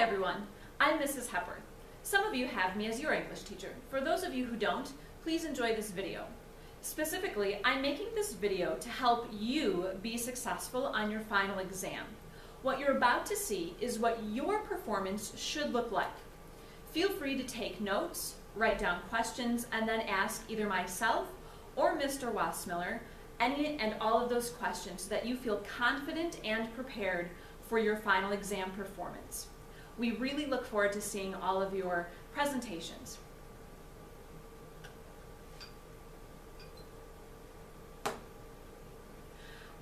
everyone, I'm Mrs. Hepworth. Some of you have me as your English teacher. For those of you who don't, please enjoy this video. Specifically, I'm making this video to help you be successful on your final exam. What you're about to see is what your performance should look like. Feel free to take notes, write down questions, and then ask either myself or Mr. Wassmiller any and all of those questions so that you feel confident and prepared for your final exam performance. We really look forward to seeing all of your presentations.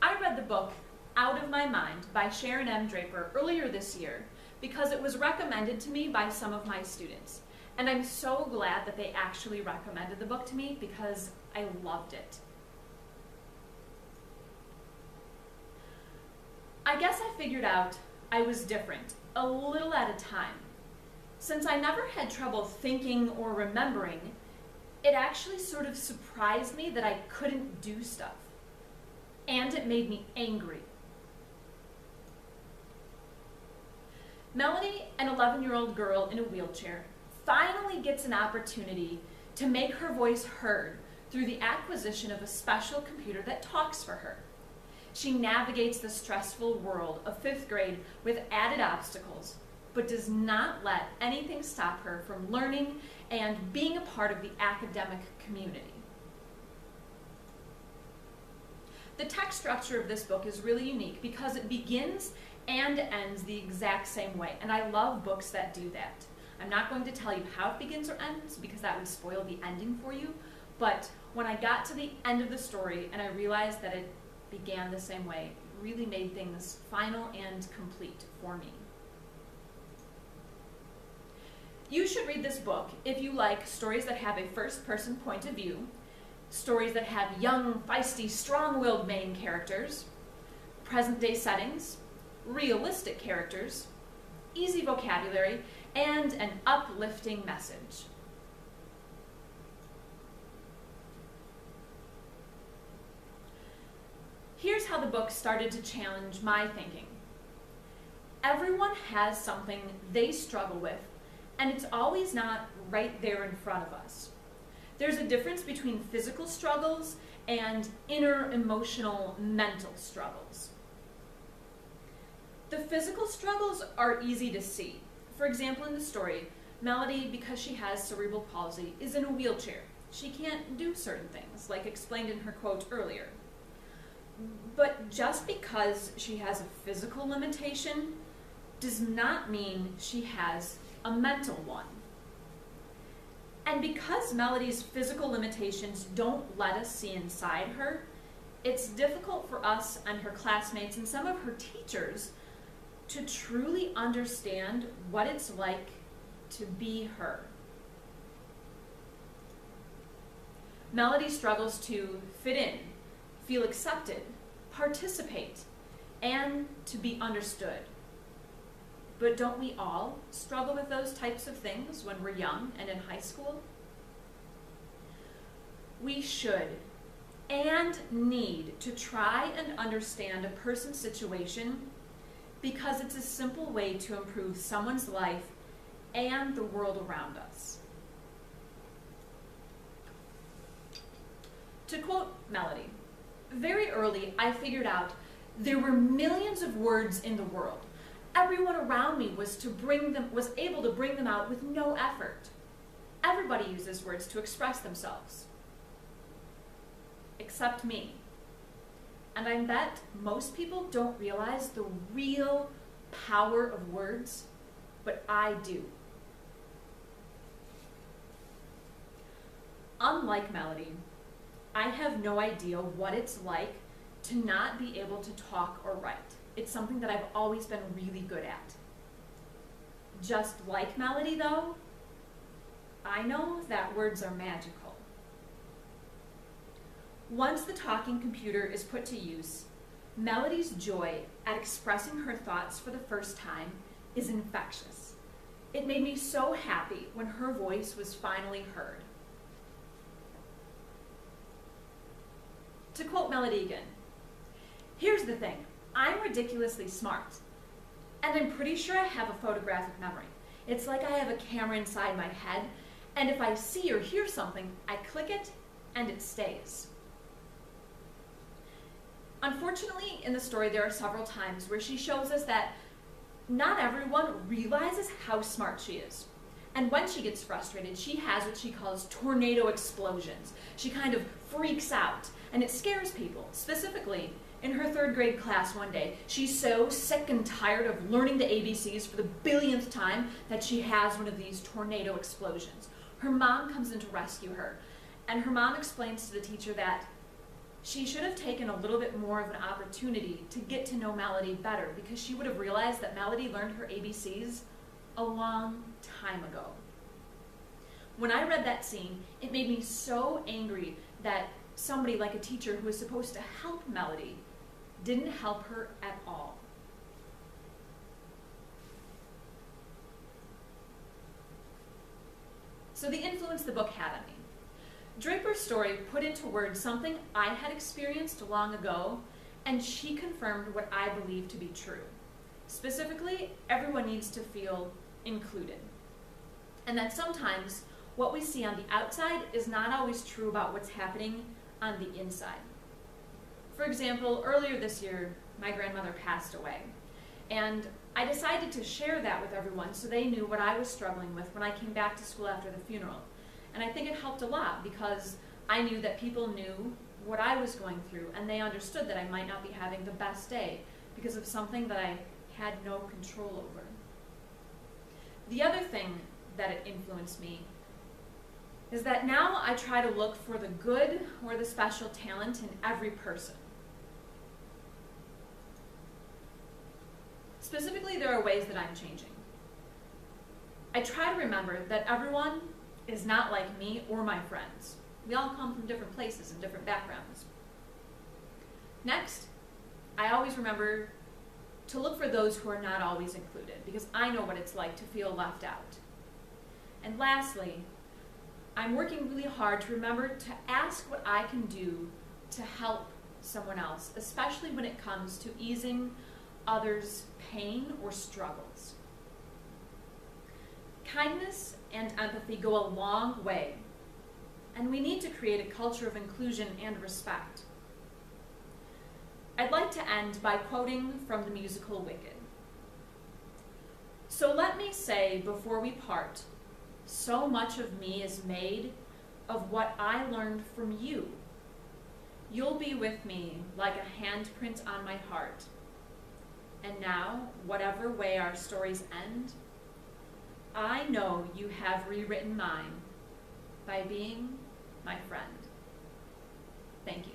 I read the book Out of My Mind by Sharon M. Draper earlier this year because it was recommended to me by some of my students. And I'm so glad that they actually recommended the book to me because I loved it. I guess I figured out I was different, a little at a time. Since I never had trouble thinking or remembering, it actually sort of surprised me that I couldn't do stuff. And it made me angry. Melody, an 11-year-old girl in a wheelchair, finally gets an opportunity to make her voice heard through the acquisition of a special computer that talks for her. She navigates the stressful world of 5th grade with added obstacles, but does not let anything stop her from learning and being a part of the academic community. The text structure of this book is really unique because it begins and ends the exact same way, and I love books that do that. I'm not going to tell you how it begins or ends because that would spoil the ending for you, but when I got to the end of the story and I realized that it began the same way, it really made things final and complete for me. You should read this book if you like stories that have a first-person point of view, stories that have young, feisty, strong-willed main characters, present-day settings, realistic characters, easy vocabulary, and an uplifting message. Here's how the book started to challenge my thinking. Everyone has something they struggle with, and it's always not right there in front of us. There's a difference between physical struggles and inner emotional, mental struggles. The physical struggles are easy to see. For example, in the story, Melody, because she has cerebral palsy, is in a wheelchair. She can't do certain things, like explained in her quote earlier. But just because she has a physical limitation does not mean she has a mental one. And because Melody's physical limitations don't let us see inside her, it's difficult for us and her classmates and some of her teachers to truly understand what it's like to be her. Melody struggles to fit in, feel accepted, participate, and to be understood. But don't we all struggle with those types of things when we're young and in high school? We should and need to try and understand a person's situation because it's a simple way to improve someone's life and the world around us. To quote Melody, very early I figured out there were millions of words in the world. Everyone around me was able to bring them out with no effort. Everybody uses words to express themselves, except me. And I bet most people don't realize the real power of words, but I do. Unlike Melody, I have no idea what it's like to not be able to talk or write. It's something that I've always been really good at. Just like Melody, though, I know that words are magical. Once the talking computer is put to use, Melody's joy at expressing her thoughts for the first time is infectious. It made me so happy when her voice was finally heard. To quote Melody again, "Here's the thing, I'm ridiculously smart. And I'm pretty sure I have a photographic memory. It's like I have a camera inside my head, and if I see or hear something, I click it and it stays. Unfortunately, in the story, there are several times where she shows us that not everyone realizes how smart she is. And when she gets frustrated, she has what she calls tornado explosions. She kind of freaks out, and it scares people. Specifically, in her 3rd grade class one day, she's so sick and tired of learning the ABCs for the billionth time that she has one of these tornado explosions. Her mom comes in to rescue her, and her mom explains to the teacher that she should have taken a little bit more of an opportunity to get to know Melody better, because she would have realized that Melody learned her ABCs a long time ago. When I read that scene, it made me so angry that somebody like a teacher who was supposed to help Melody didn't help her at all. So the influence the book had on me. Draper's story put into words something I had experienced long ago, and she confirmed what I believe to be true. Specifically, everyone needs to feel included. And that sometimes what we see on the outside is not always true about what's happening on the inside. For example, earlier this year, my grandmother passed away, and I decided to share that with everyone so they knew what I was struggling with when I came back to school after the funeral. And I think it helped a lot because I knew that people knew what I was going through, and they understood that I might not be having the best day because of something that I had no control over. The other thing that it influenced me is that now I try to look for the good or the special talent in every person. Specifically, there are ways that I'm changing. I try to remember that everyone is not like me or my friends. We all come from different places and different backgrounds. Next, I always remember to look for those who are not always included, because I know what it's like to feel left out. And lastly, I'm working really hard to remember to ask what I can do to help someone else, especially when it comes to easing others' pain or struggles. Kindness and empathy go a long way, and we need to create a culture of inclusion and respect. I'd like to end by quoting from the musical Wicked. "So let me say before we part, so much of me is made of what I learned from you. You'll be with me like a handprint on my heart. And now, whatever way our stories end, I know you have rewritten mine by being my friend." Thank you.